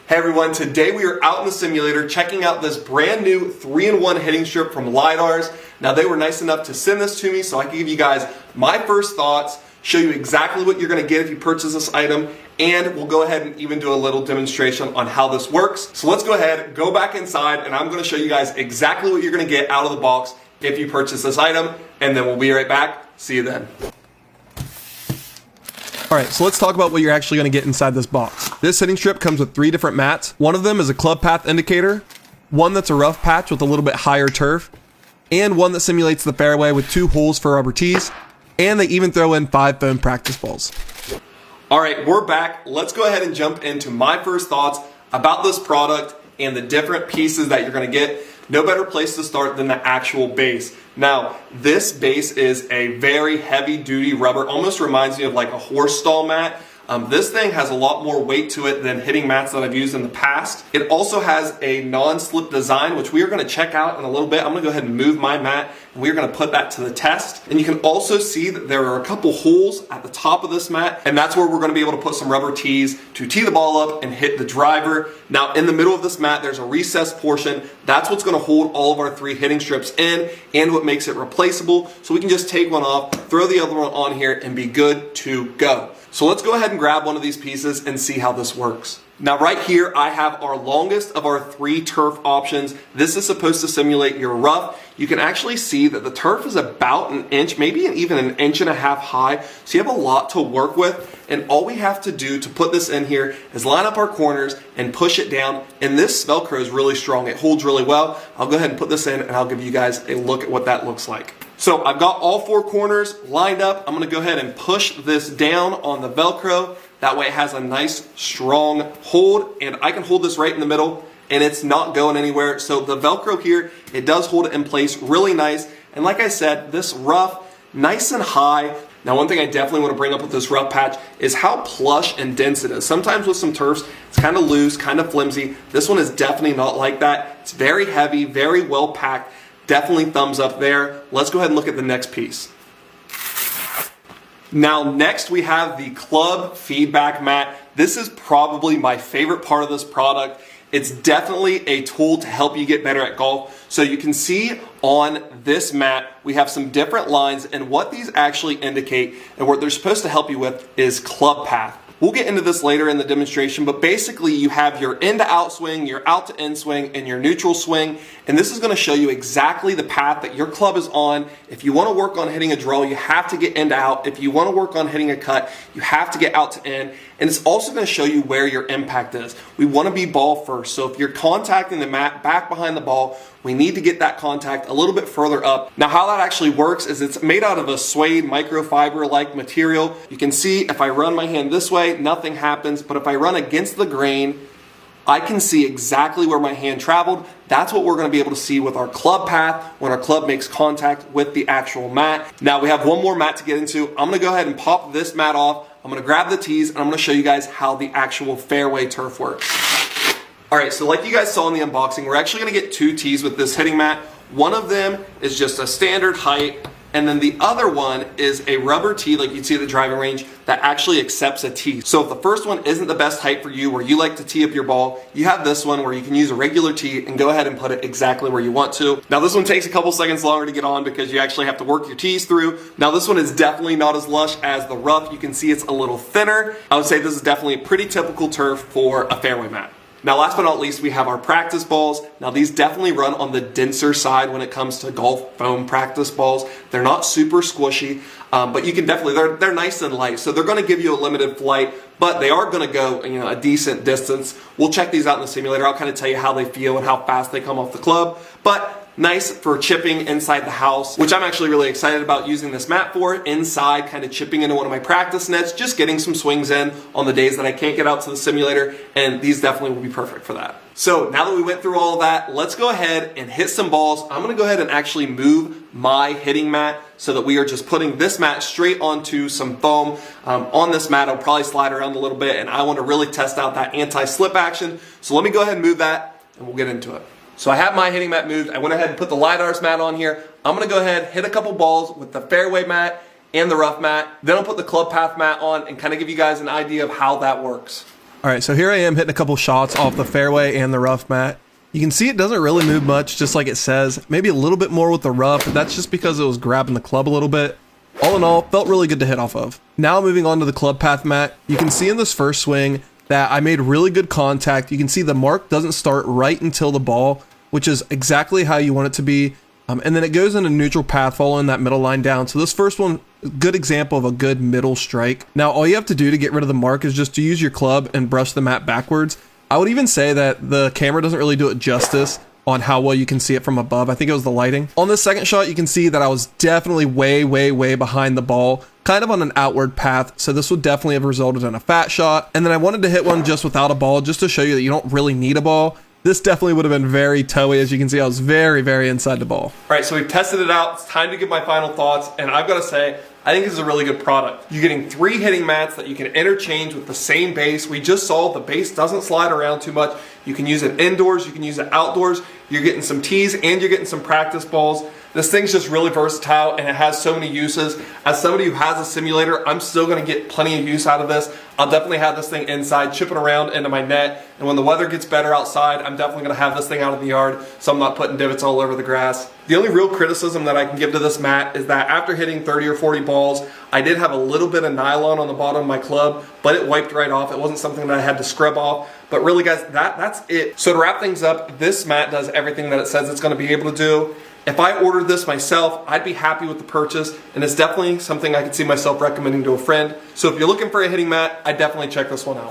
Hey everyone, today we are out in the simulator checking out this brand new 3-in-1 hitting strip from Lidars. Now they were nice enough to send this to me so I can give you guys my first thoughts, show you exactly what you're going to get if you purchase this item, and we'll go ahead and even do a little demonstration on how this works. So let's go ahead, go back inside, and I'm going to show you guys exactly what you're going to get out of the box if you purchase this item, and then we'll be right back. See you then. Alright, so let's talk about what you're actually going to get inside this box. This hitting strip comes with 3 different mats. One of them is a club path indicator, one that's a rough patch with a little bit higher turf, and one that simulates the fairway with 2 holes for rubber tees, and they even throw in 5 foam practice balls. Alright, we're back. Let's go ahead and jump into my first thoughts about this product and the different pieces that you're going to get. No better place to start than the actual base. Now, this base is a very heavy duty rubber, almost reminds me of like a horse stall mat. This thing has a lot more weight to it than hitting mats that I've used in the past. It also has a non-slip design, which we are going to check out in a little bit. I'm going to go ahead and move my mat, and we're going to put that to the test. And you can also see that there are a couple holes at the top of this mat, and that's where we're going to be able to put some rubber tees to tee the ball up and hit the driver. Now, in the middle of this mat, there's a recessed portion. That's what's going to hold all of our 3 hitting strips in and what makes it replaceable. So we can just take one off, throw the other one on here, and be good to go. So let's go ahead and grab one of these pieces and see how this works. Now right here I have our longest of our 3 turf options. This is supposed to simulate your rough. You can actually see that the turf is about an inch, maybe even an inch and a half high. So you have a lot to work with, and all we have to do to put this in here is line up our corners and push it down. And this Velcro is really strong. It holds really well. I'll go ahead and put this in and I'll give you guys a look at what that looks like. So I've got all 4 corners lined up. I'm going to go ahead and push this down on the Velcro. That way it has a nice strong hold, and I can hold this right in the middle and it's not going anywhere. So the Velcro here, it does hold it in place really nice. And like I said, this rough, nice and high. Now one thing I definitely want to bring up with this rough patch is how plush and dense it is. Sometimes with some turfs, it's kind of loose, kind of flimsy. This one is definitely not like that. It's very heavy, very well packed. Definitely thumbs up there. Let's go ahead and look at the next piece. Now next we have the club feedback mat. This is probably my favorite part of this product. It's definitely a tool to help you get better at golf. So you can see on this mat, we have some different lines, and what these actually indicate and what they're supposed to help you with is club path. We'll get into this later in the demonstration, but basically you have your in to out swing, your out to in swing, and your neutral swing. And this is going to show you exactly the path that your club is on. If you want to work on hitting a draw, you have to get in to out. If you want to work on hitting a cut, you have to get out to in. And it's also going to show you where your impact is. We want to be ball first. So if you're contacting the mat back behind the ball, we need to get that contact a little bit further up. Now how that actually works is it's made out of a suede microfiber-like material. You can see if I run my hand this way, nothing happens. But if I run against the grain, I can see exactly where my hand traveled. That's what we're going to be able to see with our club path when our club makes contact with the actual mat. Now we have one more mat to get into. I'm going to go ahead and pop this mat off. I'm going to grab the tees and I'm going to show you guys how the actual fairway turf works. Alright, so like you guys saw in the unboxing, we're actually going to get 2 tees with this hitting mat. One of them is just a standard height, and then the other one is a rubber tee like you'd see at the driving range that actually accepts a tee. So if the first one isn't the best height for you, where you like to tee up your ball, you have this one where you can use a regular tee and go ahead and put it exactly where you want to. Now this one takes a couple seconds longer to get on because you actually have to work your tees through. Now this one is definitely not as lush as the rough. You can see it's a little thinner. I would say this is definitely a pretty typical turf for a fairway mat. Now last but not least, we have our practice balls. Now these definitely run on the denser side when it comes to golf foam practice balls. They're not super squishy, but you can definitely, they're nice and light. So they're going to give you a limited flight, but they are going to go a decent distance. We'll check these out in the simulator. I'll kind of tell you how they feel and how fast they come off the club. But nice for chipping inside the house, which I'm actually really excited about using this mat for. Inside, kind of chipping into one of my practice nets, just getting some swings in on the days that I can't get out to the simulator, and these definitely will be perfect for that. So now that we went through all of that, let's go ahead and hit some balls. I'm going to go ahead and actually move my hitting mat so that we are just putting this mat straight onto some foam. On this mat, I'll probably slide around a little bit, and I want to really test out that anti-slip action. So let me go ahead and move that, and we'll get into it. So I have my hitting mat moved. I went ahead and put the Lidars mat on here. I'm going to go ahead, hit a couple balls with the fairway mat and the rough mat. Then I'll put the club path mat on and kind of give you guys an idea of how that works. All right, so here I am hitting a couple shots off the fairway and the rough mat. You can see it doesn't really move much, just like it says. Maybe a little bit more with the rough, but that's just because it was grabbing the club a little bit. All in all, felt really good to hit off of. Now moving on to the club path mat, you can see in this first swing that I made really good contact. You can see the mark doesn't start right until the ball, which is exactly how you want it to be. And then it goes into neutral path following that middle line down. So this first one, good example of a good middle strike. Now, all you have to do to get rid of the mark is just to use your club and brush the mat backwards. I would even say that the camera doesn't really do it justice on how well you can see it from above. I think it was the lighting. On this second shot, you can see that I was definitely way behind the ball, kind of on an outward path. So this would definitely have resulted in a fat shot. And then I wanted to hit one just without a ball, just to show you that you don't really need a ball. This definitely would have been very toey. As you can see, I was very inside the ball. All right, so we've tested it out. It's time to give my final thoughts, and I've got to say, I think this is a really good product. You're getting 3 hitting mats that you can interchange with the same base. We just saw the base doesn't slide around too much. You can use it indoors, you can use it outdoors. You're getting some tees and you're getting some practice balls. This thing's just really versatile and it has so many uses. As somebody who has a simulator, I'm still gonna get plenty of use out of this. I'll definitely have this thing inside, chipping around into my net. And when the weather gets better outside, I'm definitely gonna have this thing out in the yard so I'm not putting divots all over the grass. The only real criticism that I can give to this mat is that after hitting 30 or 40 balls, I did have a little bit of nylon on the bottom of my club, but it wiped right off. It wasn't something that I had to scrub off. But really guys, that's it. So to wrap things up, this mat does everything that it says it's gonna be able to do. If I ordered this myself, I'd be happy with the purchase, and it's definitely something I could see myself recommending to a friend. So if you're looking for a hitting mat, I'd definitely check this one out.